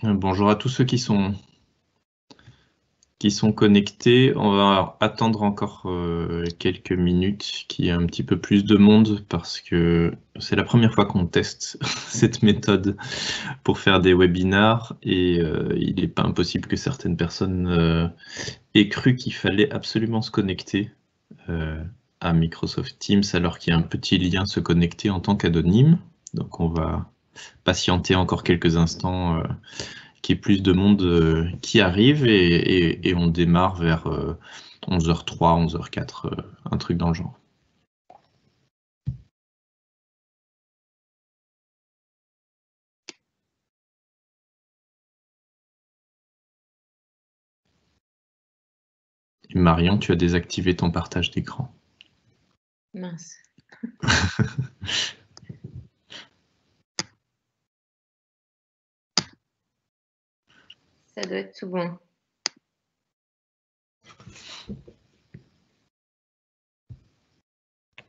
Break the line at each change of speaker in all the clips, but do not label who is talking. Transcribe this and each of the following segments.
Bonjour à tous ceux qui sont connectés. On va attendre encore quelques minutes qu'il y ait un petit peu plus de monde parce que c'est la première fois qu'on teste cette méthode pour faire des webinars et il n'est pas impossible que certaines personnes aient cru qu'il fallait absolument se connecter à Microsoft Teams alors qu'il y a un petit lien se connecter en tant qu'anonyme. Donc on va patienter encore quelques instants qu'il y ait plus de monde qui arrive et on démarre vers 11h03, 11h04, un truc dans le genre. Et Marion, tu as désactivé ton partage d'écran.
Mince. Ça doit être tout bon.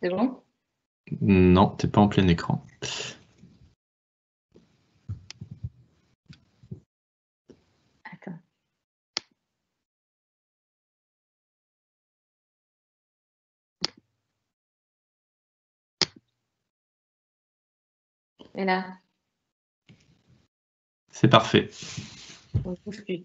C'est bon?
Non, t'es pas en plein écran.
Attends. Et là?
C'est parfait.
On ne bouge plus.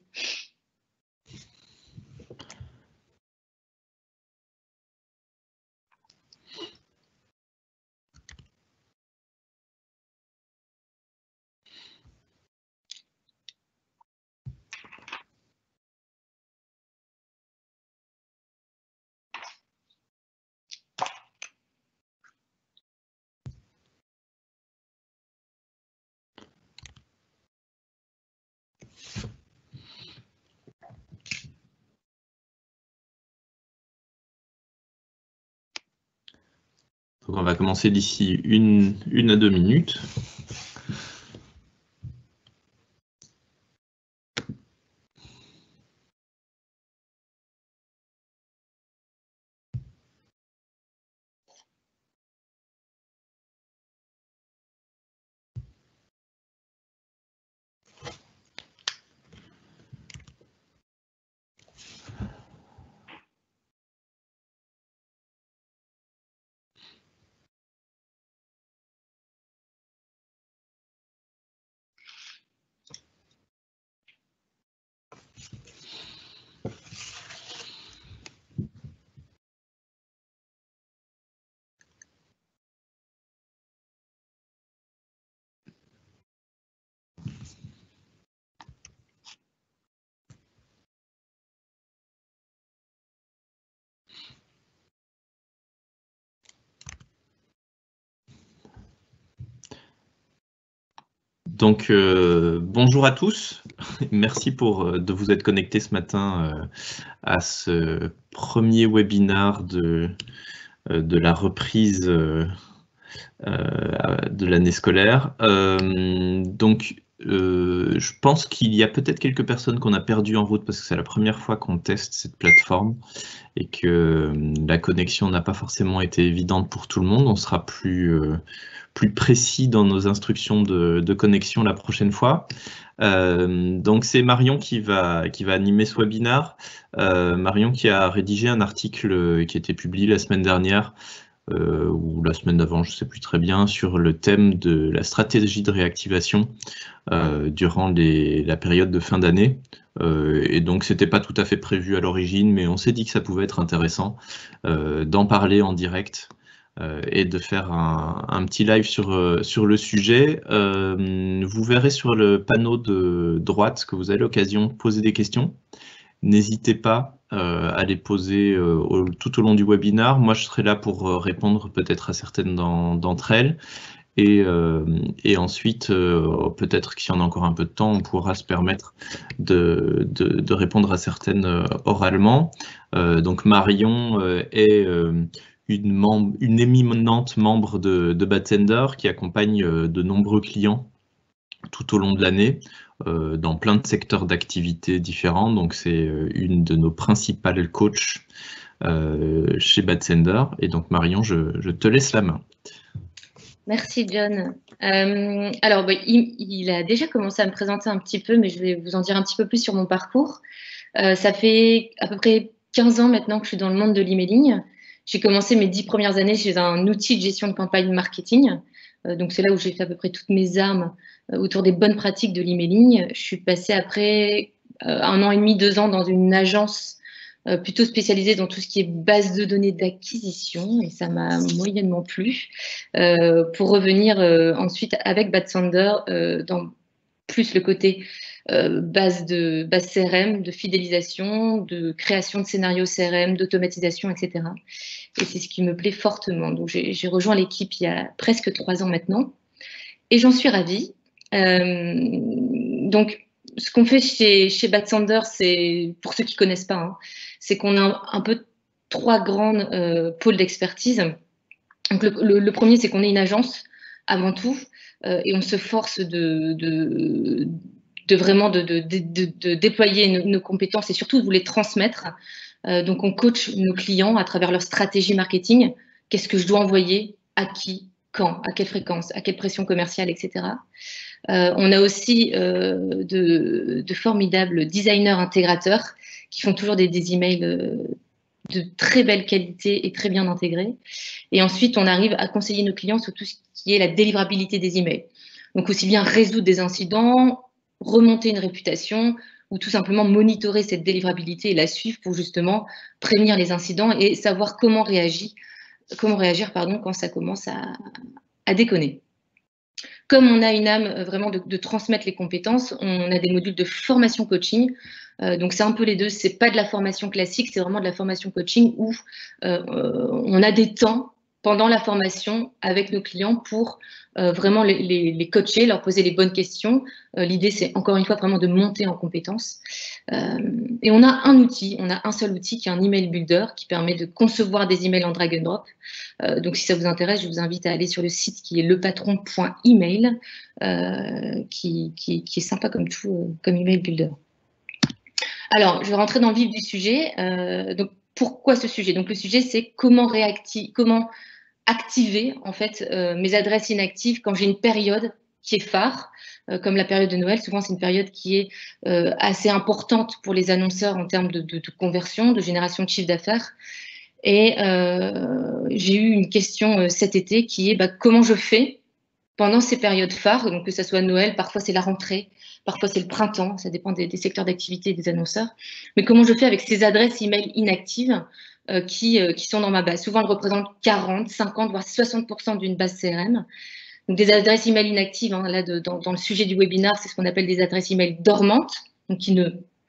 Donc on va commencer d'ici une à 2 minutes. Donc bonjour à tous, merci de vous être connectés ce matin à ce premier webinar de la reprise de l'année scolaire. Je pense qu'il y a peut-être quelques personnes qu'on a perdues en route parce que c'est la première fois qu'on teste cette plateforme et que la connexion n'a pas forcément été évidente pour tout le monde. On sera plus précis dans nos instructions de connexion la prochaine fois. Donc c'est Marion qui va animer ce webinaire. Marion qui a rédigé un article qui a été publié la semaine dernière ou la semaine d'avant, je ne sais plus très bien, sur le thème de la stratégie de réactivation durant la période de fin d'année. Et donc, c'était pas tout à fait prévu à l'origine, mais on s'est dit que ça pouvait être intéressant d'en parler en direct et de faire un petit live sur le sujet. Vous verrez sur le panneau de droite que vous avez l'occasion de poser des questions. N'hésitez pas à les poser tout au long du webinaire. Moi, je serai là pour répondre peut-être à certaines d'entre elles. Et ensuite, peut-être qu'il y en a encore un peu de temps, on pourra se permettre de répondre à certaines oralement. Donc Marion est une éminente membre de Batsender qui accompagne de nombreux clients tout au long de l'année dans plein de secteurs d'activité différents. Donc c'est une de nos principales coachs chez Batsender. Et donc Marion, je te laisse la main.
Merci John. Alors, il a déjà commencé à me présenter un petit peu, mais je vais vous en dire un petit peu plus sur mon parcours. Ça fait à peu près 15 ans maintenant que je suis dans le monde de l'emailing. J'ai commencé mes 10 premières années chez un outil de gestion de campagne marketing. Donc c'est là où j'ai fait à peu près toutes mes armes autour des bonnes pratiques de l'emailing. Je suis passée après 1 an et demi, 2 ans dans une agence plutôt spécialisée dans tout ce qui est base de données d'acquisition, et ça m'a moyennement plu, pour revenir ensuite avec Bad Sander dans plus le côté base CRM, de fidélisation, de création de scénarios CRM, d'automatisation, etc. Et c'est ce qui me plaît fortement. Donc j'ai rejoint l'équipe il y a presque 3 ans maintenant, et j'en suis ravie. Donc ce qu'on fait chez Bad Sander, c'est, pour ceux qui ne connaissent pas, hein, c'est qu'on a un peu 3 grandes pôles d'expertise. Donc le premier, c'est qu'on est une agence avant tout, et on se force de vraiment de déployer nos compétences et surtout de vous les transmettre. Donc on coach nos clients à travers leur stratégie marketing. Qu'est-ce que je dois envoyer, à qui, quand, à quelle fréquence, à quelle pression commerciale, etc. On a aussi de formidables designers intégrateurs qui font toujours des emails de très belle qualité et très bien intégrés. Et ensuite, on arrive à conseiller nos clients sur tout ce qui est la délivrabilité des emails. Donc aussi bien résoudre des incidents, remonter une réputation, ou tout simplement monitorer cette délivrabilité et la suivre pour justement prévenir les incidents et savoir comment réagir quand ça commence à déconner. Comme on a une âme vraiment de transmettre les compétences, on a des modules de formation coaching. Donc c'est un peu les deux, c'est pas de la formation classique, c'est vraiment de la formation coaching où on a des temps pendant la formation avec nos clients pour vraiment les coacher, leur poser les bonnes questions. L'idée, c'est encore une fois vraiment de monter en compétences. Et on a un seul outil qui est un email builder qui permet de concevoir des emails en drag and drop. Donc si ça vous intéresse, je vous invite à aller sur le site qui est lepatron.email, qui est sympa comme tout, comme email builder. Alors, je vais rentrer dans le vif du sujet. Donc, pourquoi ce sujet? Donc, le sujet, c'est comment activer en fait mes adresses inactives quand j'ai une période qui est phare, comme la période de Noël. Souvent, c'est une période qui est assez importante pour les annonceurs en termes de conversion, de génération de chiffre d'affaires. Et j'ai eu une question cet été qui est comment je fais pendant ces périodes phares, donc que ce soit Noël, parfois c'est la rentrée, parfois c'est le printemps, ça dépend des secteurs d'activité des annonceurs, mais comment je fais avec ces adresses email inactives qui sont dans ma base. Souvent, elles représentent 40, 50, voire 60% d'une base CRM. Donc, des adresses email inactives, hein, là, dans le sujet du webinaire, c'est ce qu'on appelle des adresses email dormantes, donc qui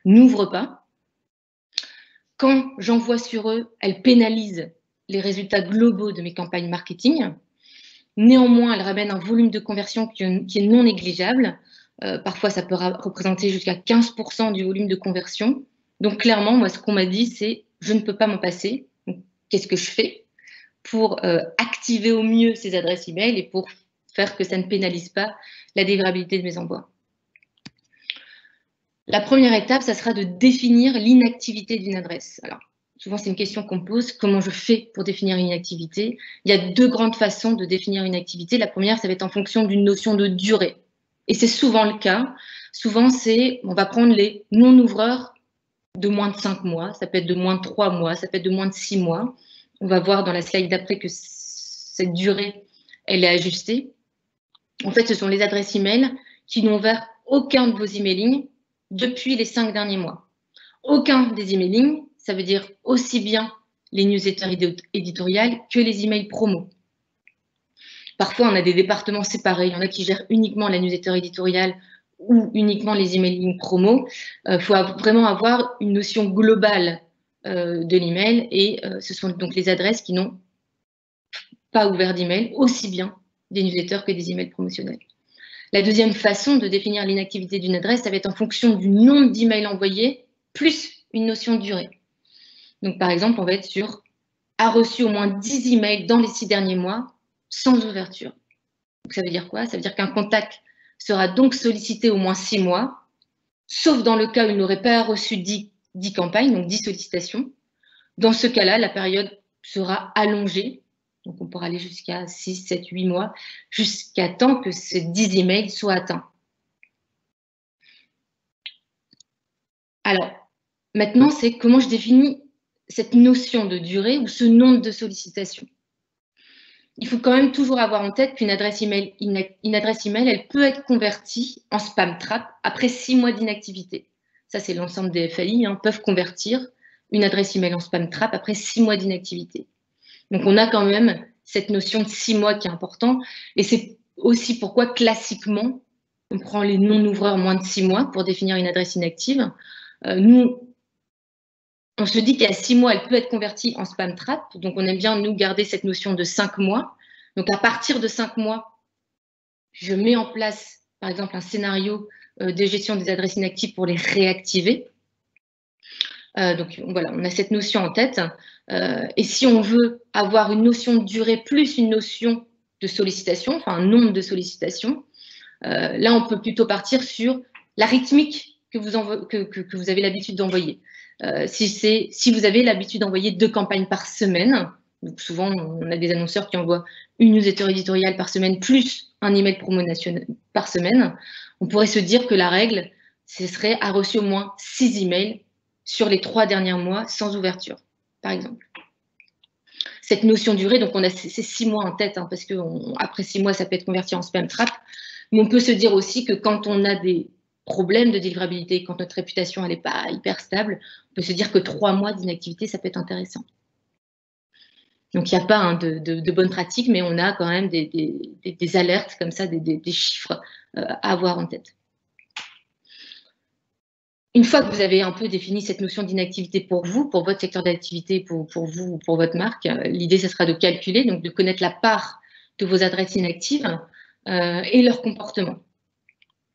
n'ouvrent pas. Quand j'envoie sur eux, elles pénalisent les résultats globaux de mes campagnes marketing. Néanmoins, elles ramènent un volume de conversion qui est non négligeable. Parfois, ça peut représenter jusqu'à 15% du volume de conversion. Donc, clairement, moi, ce qu'on m'a dit, c'est je ne peux pas m'en passer. Qu'est-ce que je fais pour activer au mieux ces adresses email et pour faire que ça ne pénalise pas la délivrabilité de mes envois? La première étape, ça sera de définir l'inactivité d'une adresse. Alors, souvent, c'est une question qu'on me pose. Comment je fais pour définir une inactivité? Il y a 2 grandes façons de définir une activité. La première, ça va être en fonction d'une notion de durée. Et c'est souvent le cas. Souvent, on va prendre les non-ouvreurs de moins de 5 mois. Ça peut être de moins de 3 mois. Ça peut être de moins de 6 mois. On va voir dans la slide d'après que cette durée, elle est ajustée. En fait, ce sont les adresses email qui n'ont ouvert aucun de vos emailings depuis les 5 derniers mois. Aucun des emailings, ça veut dire aussi bien les newsletters éditoriales que les emails promo. Parfois, on a des départements séparés. Il y en a qui gèrent uniquement la newsletter éditoriale ou uniquement les emailings promo. Il faut vraiment avoir une notion globale de l'email, et ce sont donc les adresses qui n'ont pas ouvert d'email, aussi bien des newsletters que des emails promotionnels. La deuxième façon de définir l'inactivité d'une adresse, ça va être en fonction du nombre d'emails envoyés plus une notion de durée. Donc, par exemple, on va être sur « a reçu au moins 10 emails dans les 6 derniers mois sans ouverture ». Donc, ça veut dire quoi? Ça veut dire qu'un contact sera donc sollicité au moins 6 mois, sauf dans le cas où il n'aurait pas reçu 10 campagnes, donc 10 sollicitations. Dans ce cas-là, la période sera allongée Donc, on pourra aller jusqu'à 6, 7, 8 mois, jusqu'à temps que ces 10 emails soient atteints. Alors, maintenant, c'est comment je définis cette notion de durée ou ce nombre de sollicitations. Il faut quand même toujours avoir en tête qu'une adresse email, elle peut être convertie en spam trap après 6 mois d'inactivité. Ça, c'est l'ensemble des FAI, peuvent convertir une adresse email en spam trap après 6 mois d'inactivité. Donc, on a quand même cette notion de 6 mois qui est important. Et c'est aussi pourquoi, classiquement, on prend les non-ouvreurs moins de 6 mois pour définir une adresse inactive. Nous, on se dit qu'à 6 mois, elle peut être convertie en spam trap. Donc, on aime bien, nous, garder cette notion de 5 mois. Donc, à partir de 5 mois, je mets en place, par exemple, un scénario de gestion des adresses inactives pour les réactiver. Donc, voilà, on a cette notion en tête. Et si on veut avoir une notion de durée plus une notion de sollicitation, enfin, un nombre de sollicitations, là, on peut plutôt partir sur la rythmique que vous avez l'habitude d'envoyer. Si vous avez l'habitude d'envoyer 2 campagnes par semaine, donc souvent on a des annonceurs qui envoient une newsletter éditoriale par semaine plus un email promotionnel par semaine, on pourrait se dire que la règle, ce serait à reçu au moins 6 emails sur les 3 derniers mois sans ouverture, par exemple. Cette notion de durée, donc on a ces 6 mois en tête, parce qu'après 6 mois, ça peut être converti en spam trap, mais on peut se dire aussi que quand on a des problèmes de délivrabilité, quand notre réputation n'est pas hyper stable, on peut se dire que 3 mois d'inactivité, ça peut être intéressant. Donc, il n'y a pas de bonnes pratiques, mais on a quand même des alertes comme ça, des chiffres à avoir en tête. Une fois que vous avez un peu défini cette notion d'inactivité pour vous, pour votre secteur d'activité, pour vous, pour votre marque, l'idée, ce sera de calculer, donc de connaître la part de vos adresses inactives et leur comportement.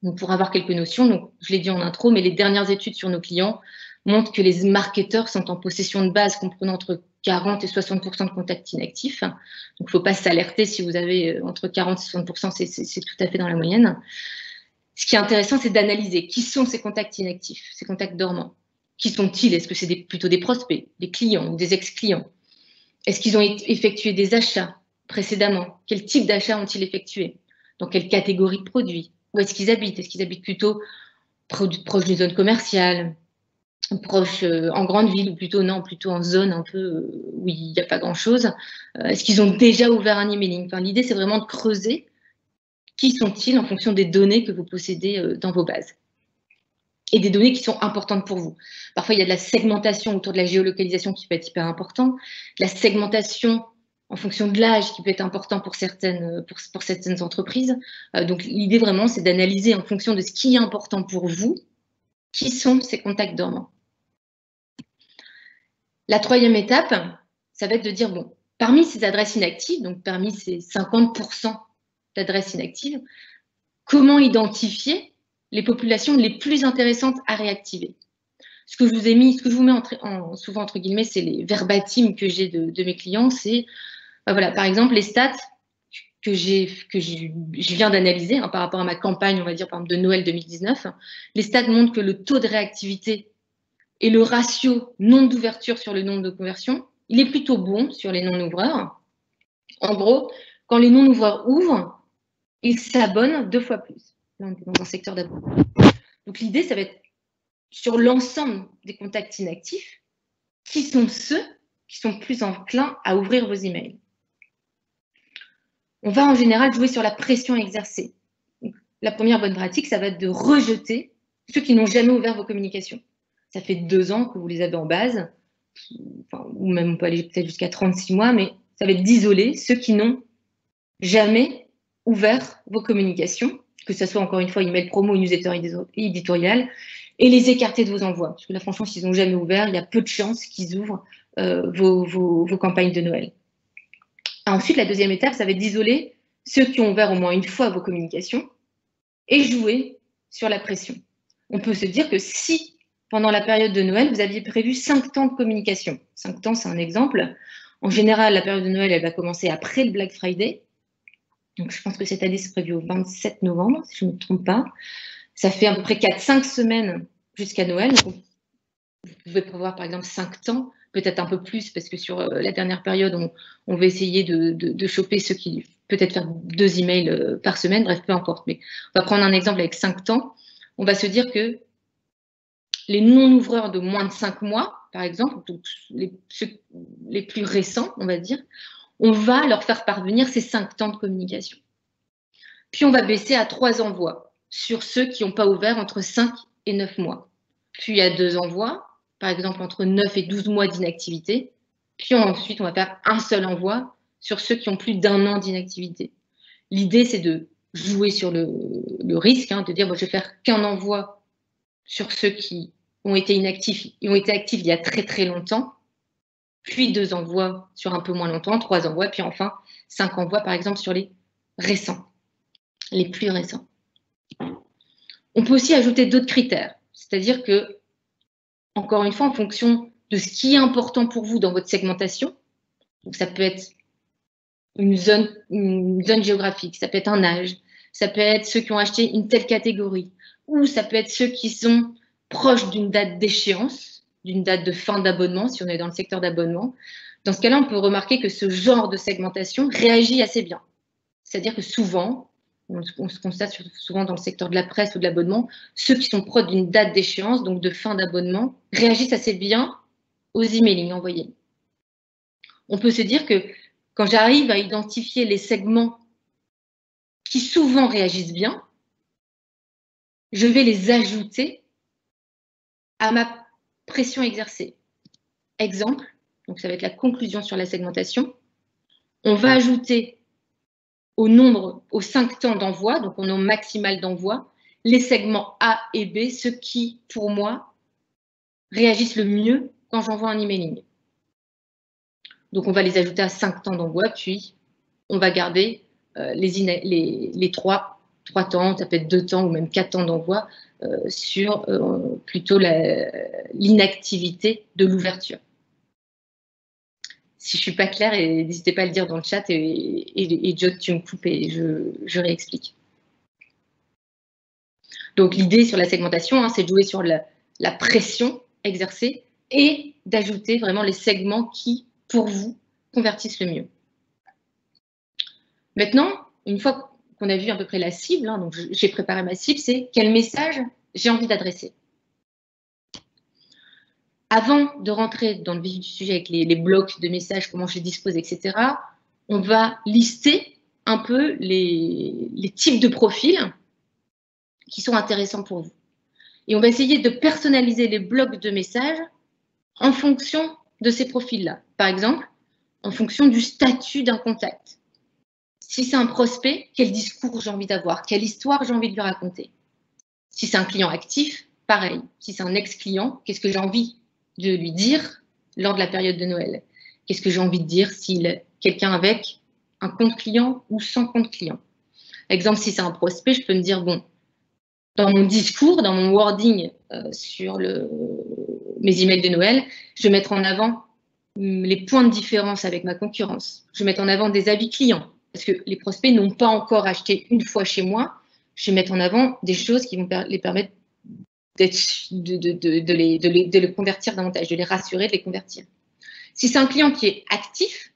Donc, pour avoir quelques notions, donc, je l'ai dit en intro, mais les dernières études sur nos clients montrent que les marketeurs sont en possession de bases comprenant entre 40 et 60% de contacts inactifs. Donc, il ne faut pas s'alerter si vous avez entre 40 et 60%, c'est tout à fait dans la moyenne. Ce qui est intéressant, c'est d'analyser qui sont ces contacts inactifs, ces contacts dormants. Qui sont-ils? Est-ce que c'est plutôt des prospects, des clients ou des ex-clients? Est-ce qu'ils ont effectué des achats précédemment? Quel type d'achat ont-ils effectué? Dans quelle catégorie de produits? Où est-ce qu'ils habitent? Est-ce qu'ils habitent plutôt proche d'une zone commerciale, proche en grande ville, ou plutôt en zone un peu où il n'y a pas grand-chose? Est-ce qu'ils ont déjà ouvert un emailing? Enfin, l'idée, c'est vraiment de creuser qui sont-ils en fonction des données que vous possédez dans vos bases. Et des données qui sont importantes pour vous. Parfois, il y a de la segmentation autour de la géolocalisation qui peut être hyper important, de la segmentation en fonction de l'âge qui peut être important pour certaines entreprises. Donc, l'idée vraiment, c'est d'analyser en fonction de ce qui est important pour vous, qui sont ces contacts dormants. La troisième étape, ça va être de dire, bon, parmi ces adresses inactives, donc parmi ces 50% d'adresses inactives, comment identifier les populations les plus intéressantes à réactiver? Ce que je vous ai mis, ce que je vous mets souvent entre guillemets, c'est les verbatims que j'ai de mes clients. C'est, voilà, par exemple, les stats que je viens d'analyser par rapport à ma campagne, on va dire, par exemple, de Noël 2019. Les stats montrent que le taux de réactivité et le ratio nombre d'ouverture sur le nombre de conversions, il est plutôt bon sur les non-ouvreurs. En gros, quand les non-ouvreurs ouvrent, ils s'abonnent 2 fois plus. Là, on est dans un secteur d'abonnement. Donc, l'idée, ça va être sur l'ensemble des contacts inactifs, qui sont ceux qui sont plus enclins à ouvrir vos emails. On va en général jouer sur la pression exercée. Donc, la première bonne pratique, ça va être de rejeter ceux qui n'ont jamais ouvert vos communications. Ça fait 2 ans que vous les avez en base, ou même on peut aller peut-être jusqu'à 36 mois, mais ça va être d'isoler ceux qui n'ont jamais ouvert vos communications, que ce soit encore une fois email promo, newsletter éditorial, et les écarter de vos envois. Parce que là, franchement, s'ils n'ont jamais ouvert, il y a peu de chances qu'ils ouvrent vos campagnes de Noël. Ensuite, la deuxième étape, ça va être d'isoler ceux qui ont ouvert au moins une fois vos communications et jouer sur la pression. On peut se dire que si, pendant la période de Noël, vous aviez prévu 5 temps de communication, 5 temps, c'est un exemple. En général, la période de Noël, elle va commencer après le Black Friday. Donc, je pense que cette année, c'est prévu au 27 novembre, si je ne me trompe pas. Ça fait à peu près 4-5 semaines jusqu'à Noël. Donc, vous pouvez prévoir, par exemple, 5 temps peut-être un peu plus, parce que sur la dernière période, on va essayer de choper ceux qui peut-être faire 2 emails par semaine, bref, peu importe. Mais on va prendre un exemple avec 5 temps. On va se dire que les non-ouvreurs de moins de 5 mois, par exemple, donc les plus récents, on va dire, on va leur faire parvenir ces 5 temps de communication. Puis on va baisser à 3 envois sur ceux qui n'ont pas ouvert entre 5 et 9 mois. Puis à 2 envois, par exemple entre 9 et 12 mois d'inactivité. Puis ensuite, on va faire un seul envoi sur ceux qui ont plus d'1 an d'inactivité. L'idée, c'est de jouer sur le risque, de dire, je vais faire qu'un envoi sur ceux qui ont été inactifs, ont été actifs il y a très très longtemps, puis 2 envois sur un peu moins longtemps, 3 envois, puis enfin 5 envois, par exemple, sur les récents, les plus récents. On peut aussi ajouter d'autres critères, c'est-à-dire que, encore une fois, en fonction de ce qui est important pour vous dans votre segmentation, donc ça peut être une zone géographique, ça peut être un âge, ça peut être ceux qui ont acheté une telle catégorie, ou ça peut être ceux qui sont proches d'une date d'échéance, d'une date de fin d'abonnement, si on est dans le secteur d'abonnement. Dans ce cas-là, on peut remarquer que ce genre de segmentation réagit assez bien. C'est-à-dire que souvent, on se constate souvent dans le secteur de la presse ou de l'abonnement, ceux qui sont proches d'une date d'échéance, donc de fin d'abonnement, réagissent assez bien aux emailings envoyés. On peut se dire que quand j'arrive à identifier les segments qui souvent réagissent bien, je vais les ajouter à ma pression exercée. Exemple, donc ça va être la conclusion sur la segmentation. On va ajouter aux 5 temps d'envoi, donc au nombre maximal d'envoi, les segments A et B, ceux qui, pour moi, réagissent le mieux quand j'envoie un emailing. Donc on va les ajouter à 5 temps d'envoi, puis on va garder les 3 temps, ça peut être 2 temps ou même 4 temps d'envoi sur plutôt l'inactivité de l'ouverture. Si je ne suis pas claire, n'hésitez pas à le dire dans le chat et Joe, tu me coupes et je réexplique. Donc l'idée sur la segmentation, c'est de jouer sur la pression exercée et d'ajouter vraiment les segments qui, pour vous, convertissent le mieux. Maintenant, une fois qu'on a vu à peu près la cible, donc j'ai préparé ma cible, c'est quel message j'ai envie d'adresser. Avant de rentrer dans le vif du sujet avec les blocs de messages, comment je les dispose, etc., on va lister un peu les types de profils qui sont intéressants pour vous. Et on va essayer de personnaliser les blocs de messages en fonction de ces profils-là. Par exemple, en fonction du statut d'un contact. Si c'est un prospect, quel discours j'ai envie d'avoir, quelle histoire j'ai envie de lui raconter. Si c'est un client actif, pareil. Si c'est un ex-client, qu'est-ce que j'ai envie de lui dire lors de la période de Noël? Qu'est-ce que j'ai envie de dire s'il est quelqu'un avec un compte client ou sans compte client? Exemple, si c'est un prospect, je peux me dire, bon, dans mon discours, dans mon wording sur mes emails de Noël, je vais mettre en avant les points de différence avec ma concurrence. Je vais mettre en avant des avis clients, parce que les prospects n'ont pas encore acheté une fois chez moi. Je vais mettre en avant des choses qui vont les permettre de les convertir davantage, de les rassurer, de les convertir. Si c'est un client qui est actif,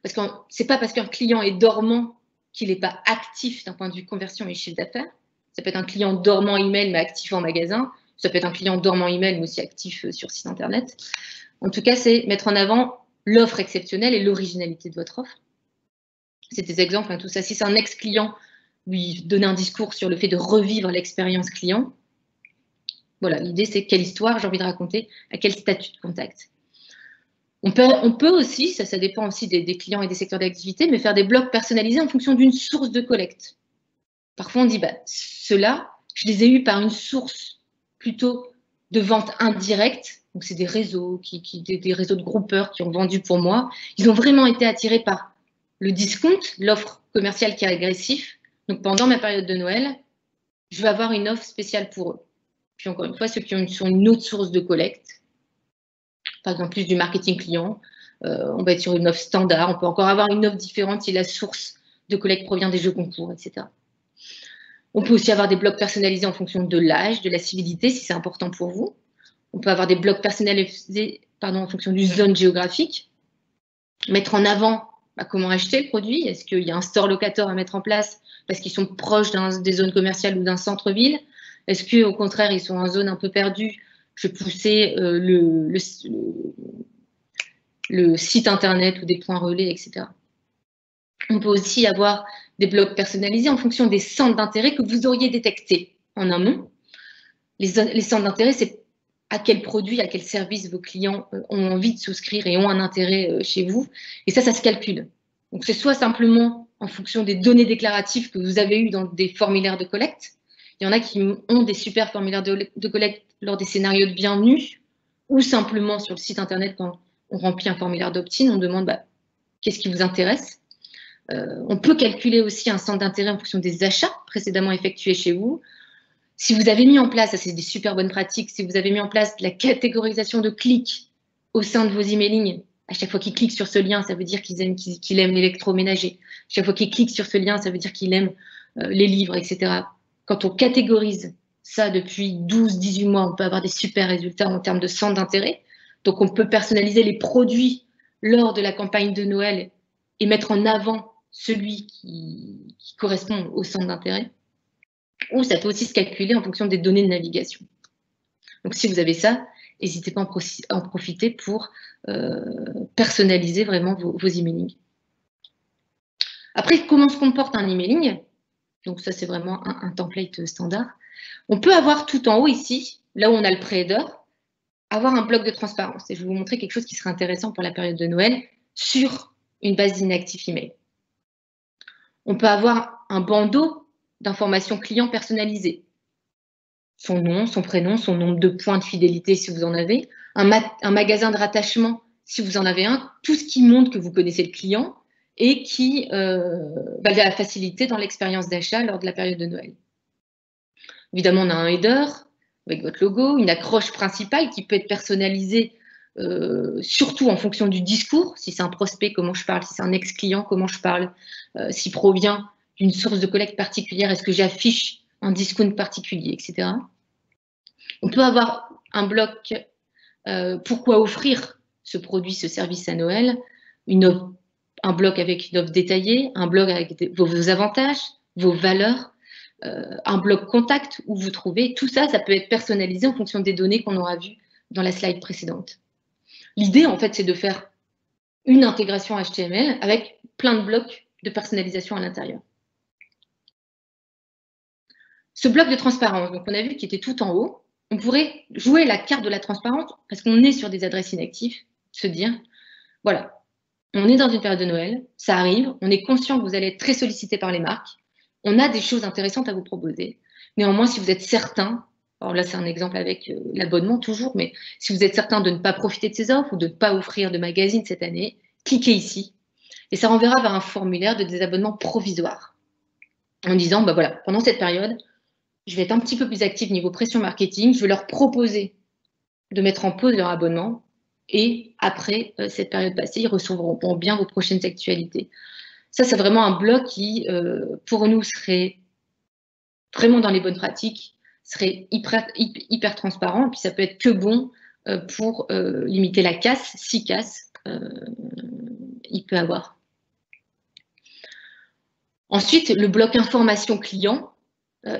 parce que c'est pas parce qu'un client est dormant qu'il n'est pas actif d'un point de vue conversion et chiffre d'affaires. Ça peut être un client dormant email mais actif en magasin. Ça peut être un client dormant email mais aussi actif sur site internet. En tout cas, c'est mettre en avant l'offre exceptionnelle et l'originalité de votre offre. C'est des exemples, tout ça. Si c'est un ex-client, lui donner un discours sur le fait de revivre l'expérience client. Voilà, l'idée, c'est quelle histoire j'ai envie de raconter, à quel statut de contact. On peut aussi, ça dépend aussi des clients et des secteurs d'activité, mais faire des blogs personnalisés en fonction d'une source de collecte. Parfois, on dit, ceux-là, je les ai eus par une source plutôt de vente indirecte. Donc, c'est des réseaux, des réseaux de groupeurs qui ont vendu pour moi. Ils ont vraiment été attirés par le discount, l'offre commerciale qui est agressive. Donc, pendant ma période de Noël, je vais avoir une offre spéciale pour eux. Puis, encore une fois, ceux qui sont une autre source de collecte, par exemple, plus du marketing client, on va être sur une offre standard. On peut encore avoir une offre différente si la source de collecte provient des jeux concours, etc. On peut aussi avoir des blogs personnalisés en fonction de l'âge, de la civilité, si c'est important pour vous. On peut avoir des blocs personnalisés en fonction d'une zone géographique. Mettre en avant comment acheter le produit. Est-ce qu'il y a un store locator à mettre en place parce qu'ils sont proches des zones commerciales ou d'un centre-ville? Est-ce qu'au contraire, ils sont en zone un peu perdue? Je vais pousser le site internet ou des points relais, etc. On peut aussi avoir des blocs personnalisés en fonction des centres d'intérêt que vous auriez détectés en amont. Les centres d'intérêt, c'est à quel produit, à quel service vos clients ont envie de souscrire et ont un intérêt chez vous. Et ça se calcule. Donc, c'est soit simplement en fonction des données déclaratives que vous avez eues dans des formulaires de collecte. Il y en a qui ont des super formulaires de collecte lors des scénarios de bienvenue, ou simplement sur le site internet quand on remplit un formulaire d'opt-in, on demande qu'est-ce qui vous intéresse. On peut calculer aussi un centre d'intérêt en fonction des achats précédemment effectués chez vous. Si vous avez mis en place, ça c'est des super bonnes pratiques, si vous avez mis en place de la catégorisation de clics au sein de vos emailing, à chaque fois qu'ils cliquent sur ce lien, ça veut dire qu'il aime l'électroménager. Chaque fois qu'il clique sur ce lien, ça veut dire qu'il aime les livres, etc. Quand on catégorise ça depuis 12-18 mois, on peut avoir des super résultats en termes de centre d'intérêt. Donc, on peut personnaliser les produits lors de la campagne de Noël et mettre en avant celui qui correspond au centre d'intérêt. Ou ça peut aussi se calculer en fonction des données de navigation. Donc, si vous avez ça, n'hésitez pas à en profiter pour personnaliser vraiment vos emailing. Après, comment se comporte un emailing? Donc, ça, c'est vraiment un template standard. On peut avoir tout en haut ici, là où on a le pré-header, avoir un bloc de transparence. Et je vais vous montrer quelque chose qui serait intéressant pour la période de Noël sur une base d'inactifs email. On peut avoir un bandeau d'informations clients personnalisées. Son nom, son prénom, son nombre de points de fidélité si vous en avez, un magasin de rattachement si vous en avez un, tout ce qui montre que vous connaissez le client et qui va la faciliter dans l'expérience d'achat lors de la période de Noël. Évidemment, on a un header avec votre logo, une accroche principale qui peut être personnalisée surtout en fonction du discours, si c'est un prospect, comment je parle, si c'est un ex-client, comment je parle, s'il provient d'une source de collecte particulière, est-ce que j'affiche un discount particulier, etc. On peut avoir un bloc pourquoi offrir ce produit, ce service à Noël, un bloc avec une offre détaillée, un bloc avec vos avantages, vos valeurs, un bloc contact où vous trouvez. Tout ça, ça peut être personnalisé en fonction des données qu'on aura vues dans la slide précédente. L'idée, en fait, c'est de faire une intégration HTML avec plein de blocs de personnalisation à l'intérieur. Ce bloc de transparence, donc on a vu qu'il était tout en haut, on pourrait jouer la carte de la transparence parce qu'on est sur des adresses inactives, se dire, voilà, on est dans une période de Noël, ça arrive, on est conscient que vous allez être très sollicité par les marques, on a des choses intéressantes à vous proposer. Néanmoins, si vous êtes certain, alors là c'est un exemple avec l'abonnement toujours, mais si vous êtes certain de ne pas profiter de ces offres ou de ne pas offrir de magazine cette année, cliquez ici et ça renverra vers un formulaire de désabonnement provisoire en disant, bah voilà, pendant cette période, je vais être un petit peu plus active niveau pression marketing, je vais leur proposer de mettre en pause leur abonnement et après cette période passée, ils recevront bien vos prochaines actualités. Ça, c'est vraiment un bloc qui, pour nous, serait vraiment dans les bonnes pratiques, serait hyper transparent, et puis ça peut être que bon pour limiter la casse, si casse il peut avoir. Ensuite, le bloc information client,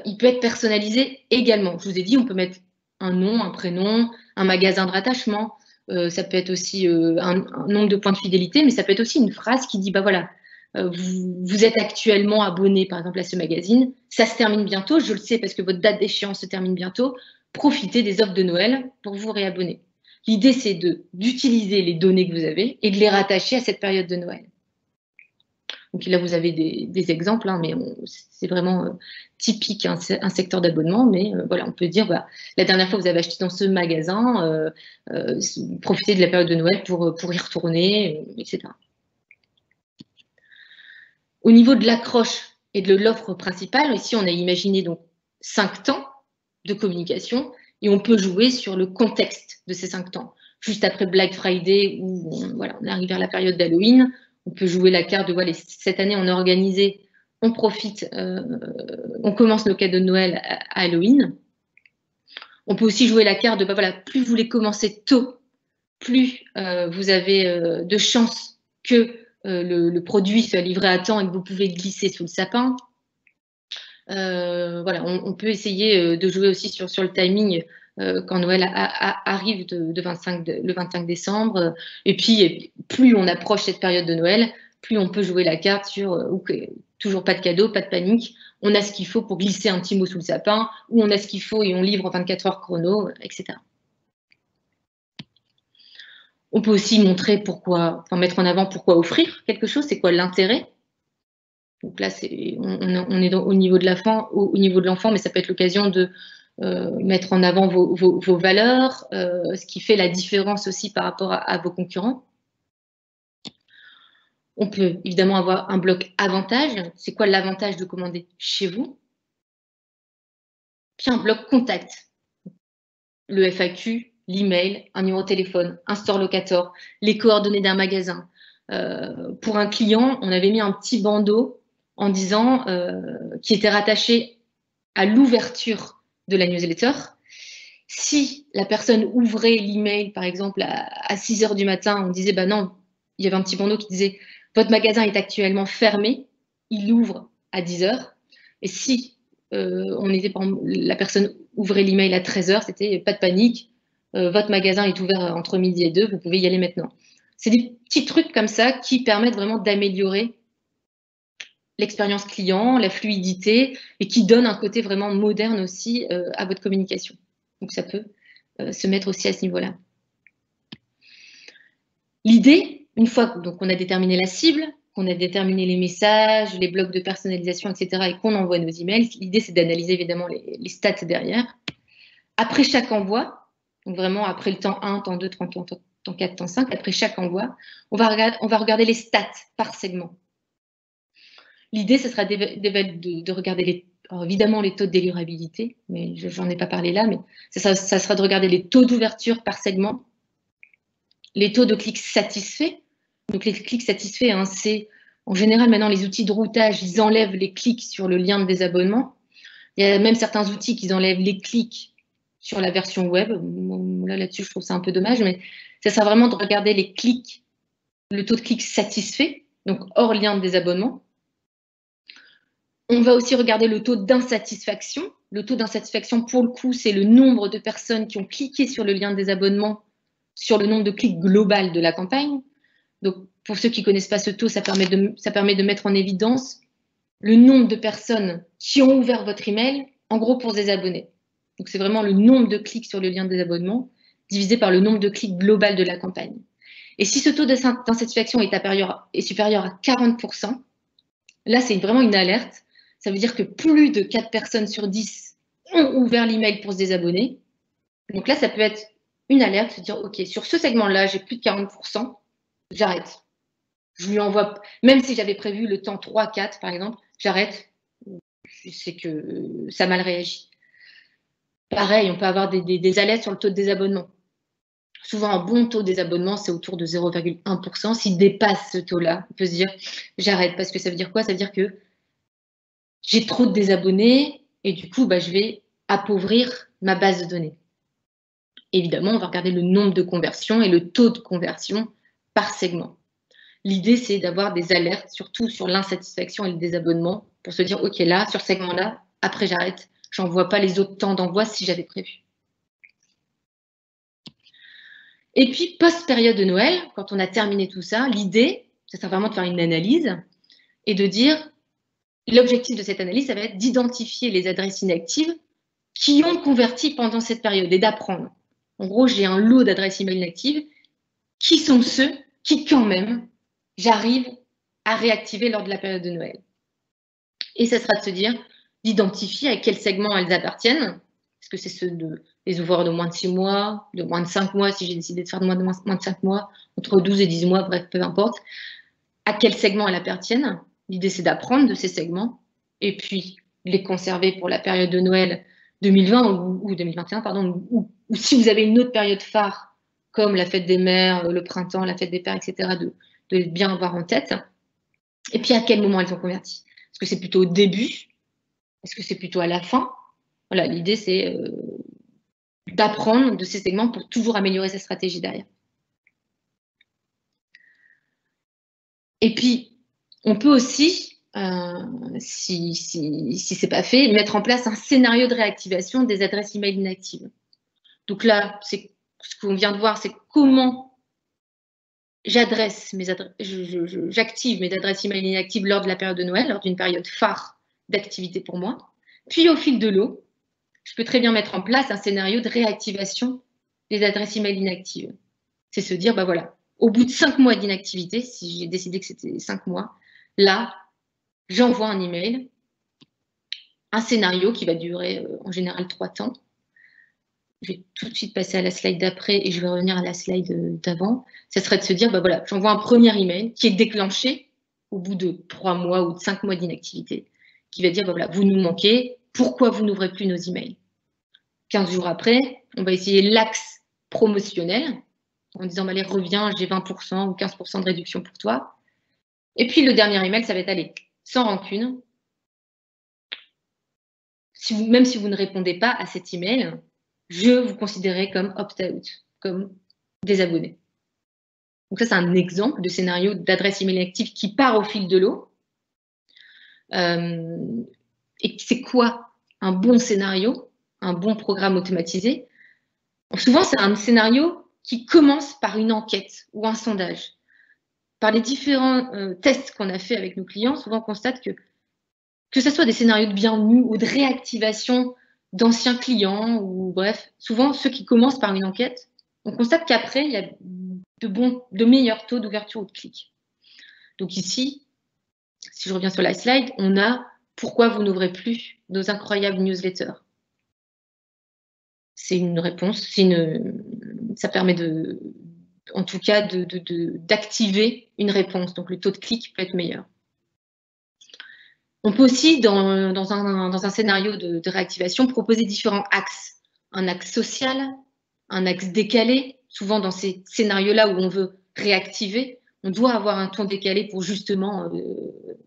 il peut être personnalisé également. Je vous ai dit, on peut mettre un nom, un prénom, un magasin de rattachement, ça peut être aussi un nombre de points de fidélité, mais ça peut être aussi une phrase qui dit, bah voilà, vous êtes actuellement abonné par exemple à ce magazine, ça se termine bientôt, je le sais parce que votre date d'échéance se termine bientôt, profitez des offres de Noël pour vous réabonner. L'idée, c'est d'utiliser les données que vous avez et de les rattacher à cette période de Noël. Donc là, vous avez des exemples, hein, mais c'est vraiment typique un secteur d'abonnement. Mais voilà, on peut dire, bah, la dernière fois que vous avez acheté dans ce magasin, profitez de la période de Noël pour y retourner, etc. Au niveau de l'accroche et de l'offre principale, ici, on a imaginé donc 5 temps de communication et on peut jouer sur le contexte de ces 5 temps. Juste après Black Friday, où voilà, on arrive vers la période d'Halloween, on peut jouer la carte de voilà, cette année on a organisé, on profite, on commence nos cadeaux de Noël à Halloween. On peut aussi jouer la carte de, voilà, plus vous les commencez tôt, plus vous avez de chances que le produit soit livré à temps et que vous pouvez le glisser sous le sapin. Voilà, on peut essayer de jouer aussi sur le timing quand Noël arrive le 25 décembre. Et puis, plus on approche cette période de Noël, plus on peut jouer la carte sur toujours pas de cadeau, pas de panique. On a ce qu'il faut pour glisser un petit mot sous le sapin, ou on a ce qu'il faut et on livre en 24 heures chrono, etc. On peut aussi montrer mettre en avant pourquoi offrir quelque chose, c'est quoi l'intérêt. Donc là, on est au niveau de l'enfant, mais ça peut être l'occasion de mettre en avant vos valeurs, ce qui fait la différence aussi par rapport à vos concurrents. On peut évidemment avoir un bloc avantage. C'est quoi l'avantage de commander chez vous? Puis un bloc contact. Le FAQ, l'email, un numéro de téléphone, un store locator, les coordonnées d'un magasin. Pour un client, on avait mis un petit bandeau en disant qui était rattaché à l'ouverture de la newsletter. Si la personne ouvrait l'email, par exemple, à 6 h du matin, on disait, bah non, il y avait un petit bandeau qui disait, votre magasin est actuellement fermé, il ouvre à 10 h. Et si la personne ouvrait l'email à 13 h, c'était pas de panique, votre magasin est ouvert entre midi et 2, vous pouvez y aller maintenant. C'est des petits trucs comme ça qui permettent vraiment d'améliorer l'expérience client, la fluidité, et qui donnent un côté vraiment moderne aussi à votre communication. Donc ça peut se mettre aussi à ce niveau-là. L'idée, une fois qu'on a déterminé la cible, qu'on a déterminé les messages, les blocs de personnalisation, etc., et qu'on envoie nos emails, l'idée c'est d'analyser évidemment les stats derrière. Après chaque envoi, donc vraiment après le temps 1, temps 2, temps 4, temps 5, après chaque envoi, on va regarder les stats par segment. L'idée, ce sera de regarder évidemment les taux de délivrabilité, mais j'en ai pas parlé là, mais ça sera de regarder les taux d'ouverture par segment, les taux de clics satisfaits. Donc les clics satisfaits, hein, c'est en général maintenant les outils de routage, ils enlèvent les clics sur le lien de désabonnement. Il y a même certains outils qui enlèvent les clics sur la version web. Là-dessus, je trouve ça un peu dommage, mais ça sera vraiment de regarder les clics, le taux de clics satisfaits, donc hors lien de désabonnement. On va aussi regarder le taux d'insatisfaction. Le taux d'insatisfaction, pour le coup, c'est le nombre de personnes qui ont cliqué sur le lien de désabonnement sur le nombre de clics global de la campagne. Donc, pour ceux qui ne connaissent pas ce taux, ça permet de mettre en évidence le nombre de personnes qui ont ouvert votre email, en gros, pour se désabonner. Donc, c'est vraiment le nombre de clics sur le lien de désabonnement divisé par le nombre de clics global de la campagne. Et si ce taux d'insatisfaction est supérieur à 40%, là, c'est vraiment une alerte. Ça veut dire que plus de 4 personnes sur 10 ont ouvert l'email pour se désabonner. Donc là, ça peut être une alerte, se dire, OK, sur ce segment-là, j'ai plus de 40%, j'arrête. Je lui envoie, même si j'avais prévu le temps 3, 4, par exemple, j'arrête. Je sais que ça a mal réagi. Pareil, on peut avoir des alertes sur le taux de désabonnement. Souvent, un bon taux de désabonnement, c'est autour de 0,1%. S'il dépasse ce taux-là, on peut se dire, j'arrête. Parce que ça veut dire quoi? Ça veut dire que j'ai trop de désabonnés et du coup, je vais appauvrir ma base de données. Évidemment, on va regarder le nombre de conversions et le taux de conversion par segment. L'idée, c'est d'avoir des alertes, surtout sur l'insatisfaction et le désabonnement, pour se dire, OK, là, sur ce segment-là, après, j'arrête. Je n'envoie pas les autres temps d'envoi si j'avais prévu. Et puis, post-période de Noël, quand on a terminé tout ça, l'idée, ça sert vraiment de faire une analyse et de dire, l'objectif de cette analyse, ça va être d'identifier les adresses inactives qui ont converti pendant cette période et d'apprendre. En gros, j'ai un lot d'adresses email inactives qui sont ceux qui, quand même, j'arrive à réactiver lors de la période de Noël. Et ça sera de se dire, d'identifier à quel segment elles appartiennent. Est-ce que c'est ceux des ouvreurs de moins de 6 mois, de moins de 5 mois, si j'ai décidé de faire de moins de 5 mois, entre 12 et 10 mois, bref, peu importe. À quel segment elles appartiennent. L'idée, c'est d'apprendre de ces segments et puis les conserver pour la période de Noël 2020 ou 2021, pardon, ou si vous avez une autre période phare, comme la fête des mères, le printemps, la fête des pères, etc., de bien avoir en tête. Et puis, à quel moment elles ont converti? Est-ce que c'est plutôt au début? Est-ce que c'est plutôt à la fin? Voilà, l'idée, c'est d'apprendre de ces segments pour toujours améliorer sa stratégie derrière. Et puis, on peut aussi, si ce n'est pas fait, mettre en place un scénario de réactivation des adresses email inactives. Donc là, ce qu'on vient de voir, c'est comment j'active mes adresses email inactives lors de la période de Noël, lors d'une période phare d'activité pour moi. Puis, au fil de l'eau, je peux très bien mettre en place un scénario de réactivation des adresses email inactives. C'est se dire, bah voilà, au bout de 5 mois d'inactivité, si j'ai décidé que c'était 5 mois, là, j'envoie un email, un scénario qui va durer en général 3 temps. Je vais tout de suite passer à la slide d'après et je vais revenir à la slide d'avant. Ça serait de se dire, bah voilà, j'envoie un premier email qui est déclenché au bout de 3 mois ou de 5 mois d'inactivité, qui va dire, bah voilà, vous nous manquez, pourquoi vous n'ouvrez plus nos emails? 15 jours après, on va essayer l'axe promotionnel en disant, bah, allez, reviens, j'ai 20% ou 15% de réduction pour toi. Et puis, le dernier email, ça va être, allez, sans rancune. Même si vous ne répondez pas à cet email, je vous considérerai comme opt-out, comme désabonné. Donc ça, c'est un exemple de scénario d'adresse email active qui part au fil de l'eau. Et c'est quoi un bon scénario, un bon programme automatisé? Souvent, c'est un scénario qui commence par une enquête ou un sondage. Par les différents tests qu'on a fait avec nos clients, souvent on constate que ce soit des scénarios de bienvenue ou de réactivation d'anciens clients, ou bref, souvent ceux qui commencent par une enquête, on constate qu'après, il y a de meilleurs taux d'ouverture ou de clics. Donc ici, si je reviens sur la slide, on a « Pourquoi vous n'ouvrez plus nos incroyables newsletters ?» C'est une réponse, ça permet en tout cas d'activer une réponse. Donc le taux de clic peut être meilleur. On peut aussi, dans un scénario de réactivation, proposer différents axes. Un axe social, un axe décalé. Souvent, dans ces scénarios-là où on veut réactiver, on doit avoir un ton décalé pour justement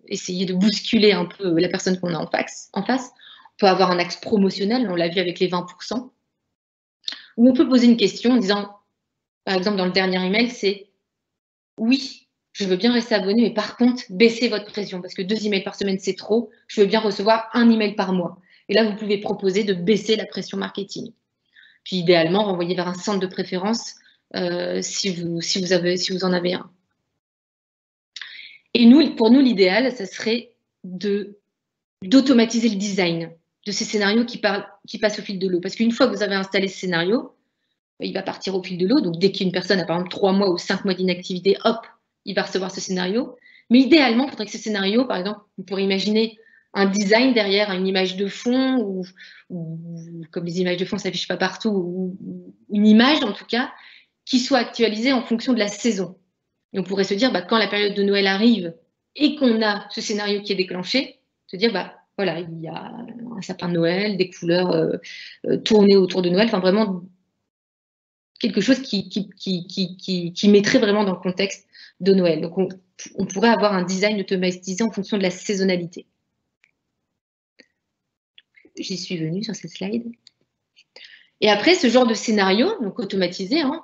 essayer de bousculer un peu la personne qu'on a en face. On peut avoir un axe promotionnel, on l'a vu avec les 20%. Où on peut poser une question en disant, par exemple, dans le dernier email, c'est « Oui, je veux bien rester abonné, mais par contre, baissez votre pression, parce que 2 emails par semaine, c'est trop. Je veux bien recevoir 1 email par mois. » Et là, vous pouvez proposer de baisser la pression marketing. Puis, idéalement, renvoyer vers un centre de préférence si vous en avez un. Et pour nous, l'idéal, ça serait d'automatiser le design de ces scénarios qui passent au fil de l'eau. Parce qu'une fois que vous avez installé ce scénario, il va partir au fil de l'eau. Donc, dès qu'une personne a, par exemple, 3 mois ou 5 mois d'inactivité, hop, il va recevoir ce scénario. Mais idéalement, il faudrait que ce scénario, par exemple, vous pourrez imaginer un design derrière une image de fond, ou comme les images de fond ne s'affichent pas partout, ou une image, en tout cas, qui soit actualisée en fonction de la saison. Et on pourrait se dire, bah, quand la période de Noël arrive et qu'on a ce scénario qui est déclenché, se dire, bah, voilà, il y a un sapin de Noël, des couleurs tournées autour de Noël, enfin vraiment quelque chose qui mettrait vraiment dans le contexte de Noël. Donc, on pourrait avoir un design automatisé en fonction de la saisonnalité. J'y suis venue sur cette slide. Et après, ce genre de scénario, donc automatisé, hein,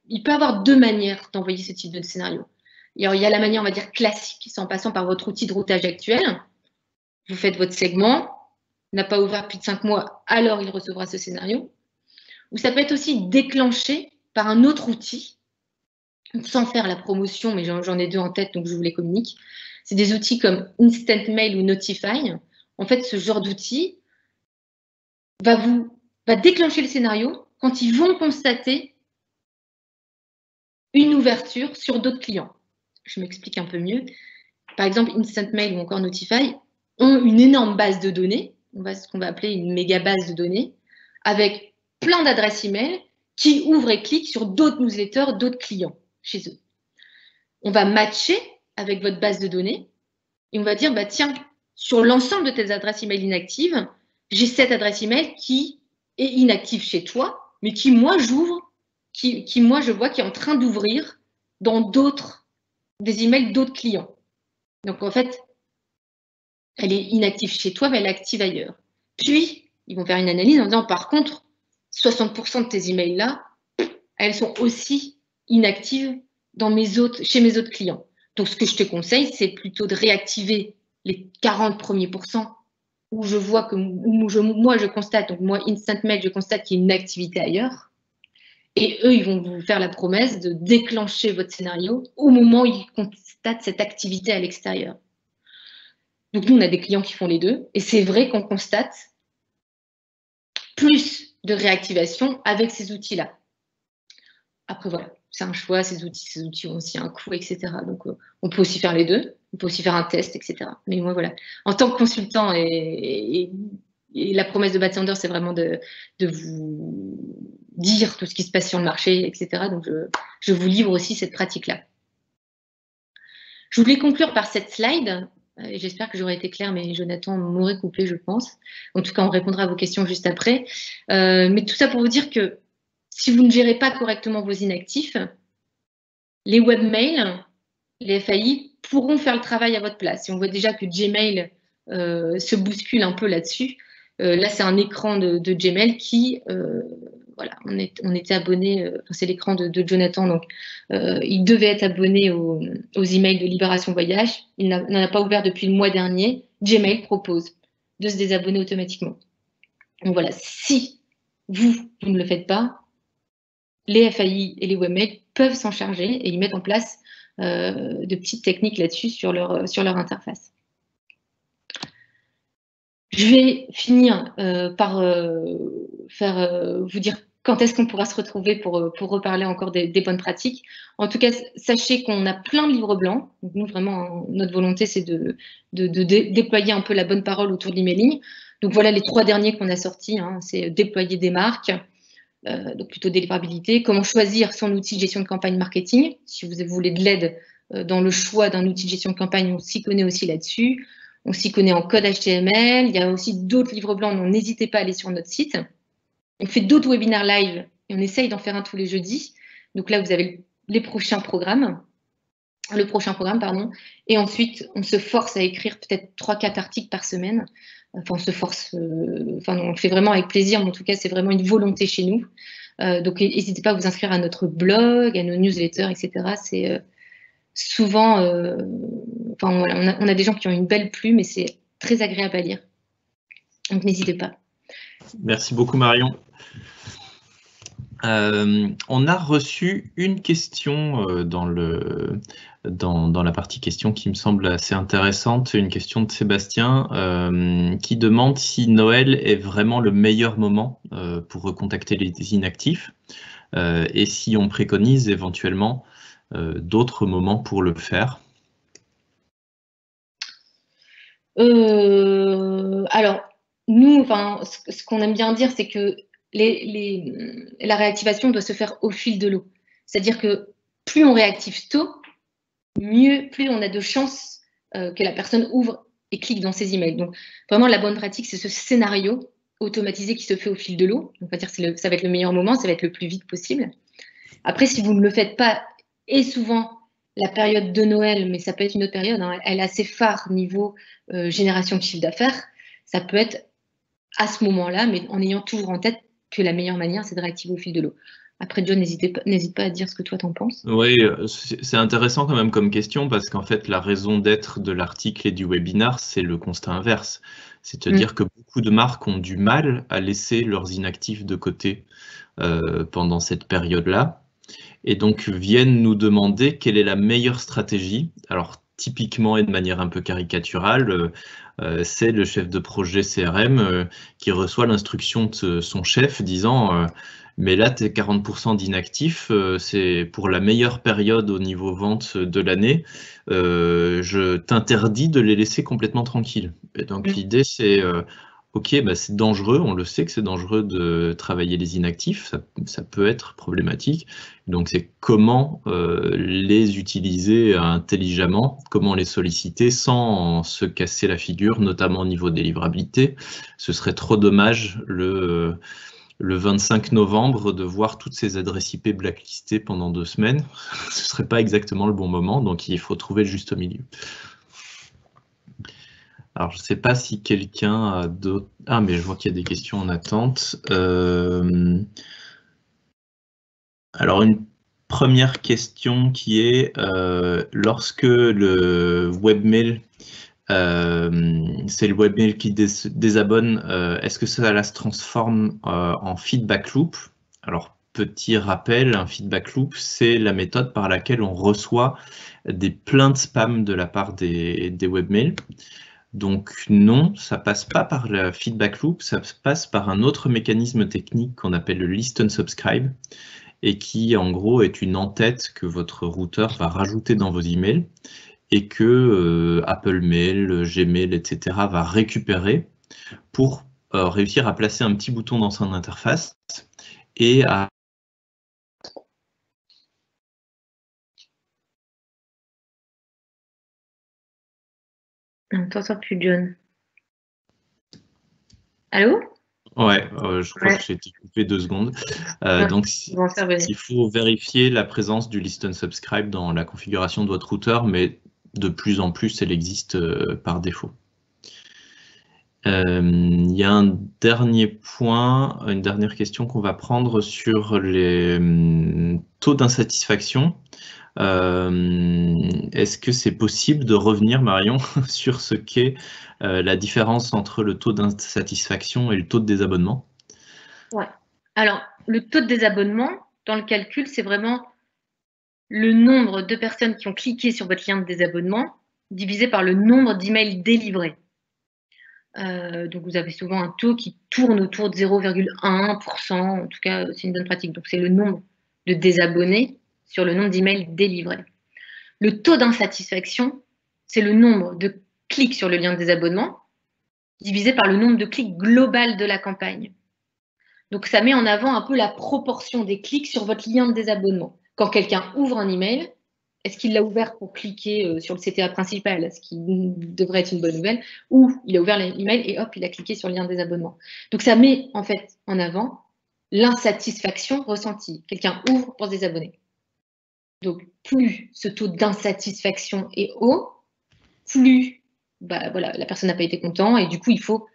il peut y avoir 2 manières d'envoyer ce type de scénario. Alors, il y a la manière, on va dire, classique, c'est en passant par votre outil de routage actuel. Vous faites votre segment, n'a pas ouvert plus de 5 mois, alors il recevra ce scénario. Ou ça peut être aussi déclenché par un autre outil, sans faire la promotion, mais j'en ai 2 en tête, donc je vous les communique. C'est des outils comme Instant Mail ou Notify. En fait, ce genre d'outil va déclencher le scénario quand ils vont constater une ouverture sur d'autres clients. Je m'explique un peu mieux. Par exemple, Instant Mail ou encore Notify ont une énorme base de données, ce qu'on va appeler une méga base de données, avec plein d'adresses email qui ouvrent et cliquent sur d'autres newsletters, d'autres clients chez eux. On va matcher avec votre base de données et on va dire, bah, tiens, sur l'ensemble de tes adresses email inactives, j'ai cette adresse email qui est inactive chez toi, mais qui, moi, j'ouvre, moi, je vois qui est en train d'ouvrir dans des emails d'autres clients. Donc, en fait, elle est inactive chez toi, mais elle est active ailleurs. Puis, ils vont faire une analyse en disant, par contre, 60% de tes emails là, elles sont aussi inactives chez mes autres clients. Donc, ce que je te conseille, c'est plutôt de réactiver les 40 premiers pourcents où je vois que moi, je constate, donc moi, Instant Mail, je constate qu'il y a une activité ailleurs. Et eux, ils vont vous faire la promesse de déclencher votre scénario au moment où ils constatent cette activité à l'extérieur. Donc, nous, on a des clients qui font les deux. Et c'est vrai qu'on constate plus de réactivation avec ces outils-là. Après, voilà, c'est un choix, ces outils ont aussi un coût, etc. Donc, on peut aussi faire les deux, on peut aussi faire un test, etc. Mais moi, voilà, en tant que consultant, et la promesse de Bad Sender, c'est vraiment de vous dire tout ce qui se passe sur le marché, etc. Donc, je vous livre aussi cette pratique-là. Je voulais conclure par cette slide. J'espère que j'aurai été claire, mais Jonathan m'aurait coupé, je pense. En tout cas, on répondra à vos questions juste après. Mais tout ça pour vous dire que si vous ne gérez pas correctement vos inactifs, les webmails, les FAI pourront faire le travail à votre place. Et on voit déjà que Gmail se bouscule un peu là-dessus. Là, c'est un écran de Gmail qui, voilà, on était abonné, c'est l'écran de Jonathan, donc il devait être abonné aux emails de Libération Voyage. Il n'en a pas ouvert depuis le mois dernier. Gmail propose de se désabonner automatiquement. Donc voilà, si vous ne le faites pas, les FAI et les webmails peuvent s'en charger et ils mettent en place de petites techniques là-dessus sur leur interface. Je vais finir par vous dire quand est-ce qu'on pourra se retrouver pour reparler encore des bonnes pratiques. En tout cas, sachez qu'on a plein de livres blancs. Donc nous, vraiment, notre volonté, c'est de déployer un peu la bonne parole autour de l'emailing. Donc voilà les 3 derniers qu'on a sortis. Hein, c'est déployer des marques, donc plutôt délivrabilité, comment choisir son outil de gestion de campagne marketing. Si vous voulez de l'aide dans le choix d'un outil de gestion de campagne, on s'y connaît aussi là-dessus. On s'y connaît en code HTML. Il y a aussi d'autres livres blancs, donc n'hésitez pas à aller sur notre site. On fait d'autres webinaires live et on essaye d'en faire un tous les jeudis. Donc là, vous avez le prochain programme, pardon. Et ensuite, on se force à écrire peut-être 3-4 articles par semaine. Enfin, on se force, on le fait vraiment avec plaisir, mais en tout cas, c'est vraiment une volonté chez nous. Donc, n'hésitez pas à vous inscrire à notre blog, à nos newsletters, etc. C'est souvent, on a des gens qui ont une belle plume et c'est très agréable à lire. Donc, n'hésitez pas.
Merci beaucoup, Marion. On a reçu une question dans la partie questions qui me semble assez intéressante, une question de Sébastien qui demande si Noël est vraiment le meilleur moment pour recontacter les inactifs et si on préconise éventuellement d'autres moments pour le faire.
Alors, nous, ce qu'on aime bien dire, c'est que la réactivation doit se faire au fil de l'eau. C'est-à-dire que plus on réactive tôt, plus on a de chances que la personne ouvre et clique dans ses emails. Donc, vraiment, la bonne pratique, c'est ce scénario automatisé qui se fait au fil de l'eau. On va dire que ça va être le meilleur moment, ça va être le plus vite possible. Après, si vous ne le faites pas, et souvent, la période de Noël, mais ça peut être une autre période, hein, elle est assez phare niveau génération de chiffre d'affaires, ça peut être à ce moment-là, mais en ayant toujours en tête que la meilleure manière, c'est de réactiver au fil de l'eau. Après, John, n'hésite pas à dire ce que toi t'en penses.
Oui, c'est intéressant quand même comme question parce qu'en fait, la raison d'être de l'article et du webinar, c'est le constat inverse. C'est-à-dire que beaucoup de marques ont du mal à laisser leurs inactifs de côté pendant cette période-là et donc viennent nous demander quelle est la meilleure stratégie. Alors, typiquement et de manière un peu caricaturale, c'est le chef de projet CRM qui reçoit l'instruction de son chef disant mais là, tes 40% d'inactifs, c'est pour la meilleure période au niveau vente de l'année. Je t'interdis de les laisser complètement tranquilles. Et donc, l'idée, c'est, OK, bah, c'est dangereux. On le sait que c'est dangereux de travailler les inactifs. Ça peut être problématique. Donc, c'est comment les utiliser intelligemment, comment les solliciter sans se casser la figure, notamment au niveau des livrabilités. Ce serait trop dommage le 25 novembre, de voir toutes ces adresses IP blacklistées pendant 2 semaines, ce ne serait pas exactement le bon moment, donc il faut trouver le juste milieu. Alors, je ne sais pas si quelqu'un a d'autres... Ah, mais je vois qu'il y a des questions en attente. Alors, une première question qui est, lorsque le webmail, c'est le webmail qui désabonne, est-ce que cela se transforme en feedback loop? Alors, petit rappel, un feedback loop, c'est la méthode par laquelle on reçoit des plaintes spam de la part des webmails. Donc non, ça passe pas par la feedback loop, ça passe par un autre mécanisme technique qu'on appelle le list and subscribe, et qui en gros est une en-tête que votre routeur va rajouter dans vos emails et que Apple Mail, Gmail, etc. va récupérer pour réussir à placer un petit bouton dans son interface et à...
On t'entend plus, John. Allô?
Ouais, je crois que j'ai été coupé 2 secondes. Donc, il faut vérifier la présence du list and subscribe dans la configuration de votre routeur, mais de plus en plus, elle existe par défaut. Il y a un dernier point, une dernière question qu'on va prendre sur les taux d'insatisfaction. Est-ce que c'est possible de revenir, Marion, sur ce qu'est la différence entre le taux d'insatisfaction et le taux de désabonnement?
Ouais. Alors, le taux de désabonnement, dans le calcul, c'est vraiment le nombre de personnes qui ont cliqué sur votre lien de désabonnement divisé par le nombre d'emails délivrés. Donc, vous avez souvent un taux qui tourne autour de 0,1%. En tout cas, c'est une bonne pratique. Donc, c'est le nombre de désabonnés sur le nombre d'emails délivrés. Le taux d'insatisfaction, c'est le nombre de clics sur le lien de désabonnement divisé par le nombre de clics global de la campagne. Donc, ça met en avant un peu la proportion des clics sur votre lien de désabonnement. Quand quelqu'un ouvre un email, est-ce qu'il l'a ouvert pour cliquer sur le CTA principal, ce qui devrait être une bonne nouvelle, ou il a ouvert l'email et hop, il a cliqué sur le lien de désabonnement. Donc, ça met en fait en avant l'insatisfaction ressentie. Quelqu'un ouvre pour se désabonner. Donc, plus ce taux d'insatisfaction est haut, plus voilà, la personne n'a pas été contente et du coup, il faut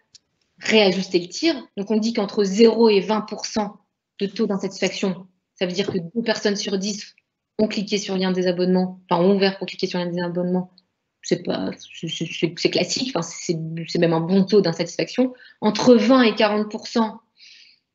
réajuster le tir. Donc, on dit qu'entre 0 et 20% de taux d'insatisfaction, ça veut dire que 2 personnes sur 10 ont cliqué sur le lien de désabonnement, enfin ont ouvert pour cliquer sur le lien de désabonnement. C'est classique, enfin, c'est même un bon taux d'insatisfaction. Entre 20 et 40%,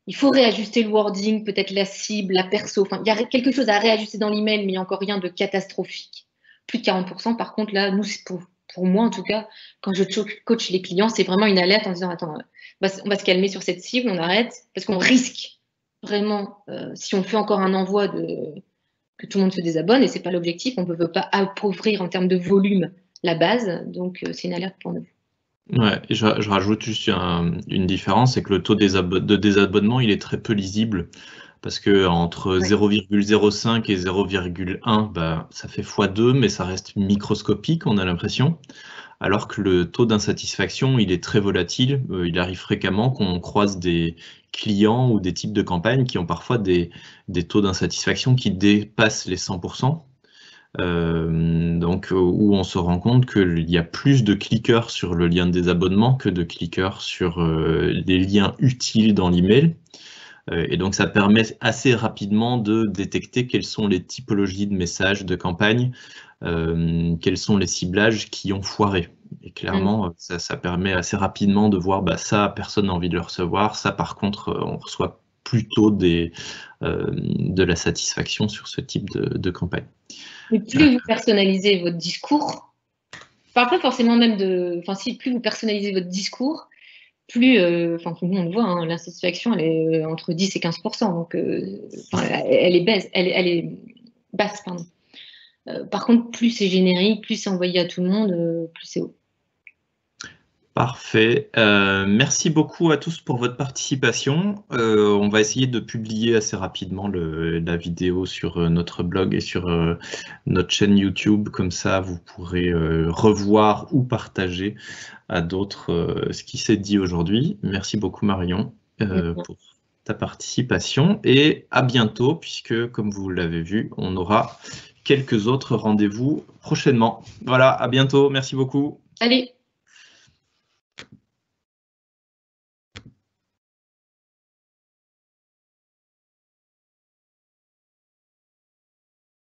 il faut réajuster le wording, peut-être la cible, la perso. Enfin, il y a quelque chose à réajuster dans l'email, mais il n'y a encore rien de catastrophique. Plus de 40%, par contre, là, nous, c'est pour moi, en tout cas, quand je coach les clients, c'est vraiment une alerte en disant, attends, on va se calmer sur cette cible, on arrête, parce qu'on risque vraiment, si on fait encore un envoi que tout le monde se désabonne, et ce n'est pas l'objectif, on ne veut pas appauvrir en termes de volume la base, donc c'est une alerte pour nous.
Ouais, je rajoute juste une différence, c'est que le taux de désabonnement, il est très peu lisible, parce que entre 0,05 et 0,1, bah, ça fait x2, mais ça reste microscopique, on a l'impression. Alors que le taux d'insatisfaction, il est très volatile. Il arrive fréquemment qu'on croise des clients ou des types de campagnes qui ont parfois des taux d'insatisfaction qui dépassent les 100%. Donc, où on se rend compte qu'il y a plus de cliqueurs sur le lien de désabonnement que de cliqueurs sur les liens utiles dans l'email. Et donc, ça permet assez rapidement de détecter quelles sont les typologies de messages de campagne, quels sont les ciblages qui ont foiré. Et clairement, ça permet assez rapidement de voir, bah, ça, personne n'a envie de le recevoir. Ça, par contre, on reçoit plutôt de la satisfaction sur ce type de campagne.
Et plus vous personnalisez votre discours, pas forcément même plus vous personnalisez votre discours, plus, tout le monde voit, hein, l'insatisfaction, elle est entre 10 et 15%, donc elle est basse, pardon. Par contre, plus c'est générique, plus c'est envoyé à tout le monde, plus c'est haut.
Parfait. Merci beaucoup à tous pour votre participation. On va essayer de publier assez rapidement la vidéo sur notre blog et sur notre chaîne YouTube. Comme ça, vous pourrez revoir ou partager à d'autres ce qui s'est dit aujourd'hui. Merci beaucoup, Marion, pour ta participation. Et à bientôt, puisque, comme vous l'avez vu, on aura quelques autres rendez-vous prochainement. Voilà, à bientôt. Merci beaucoup.
Allez.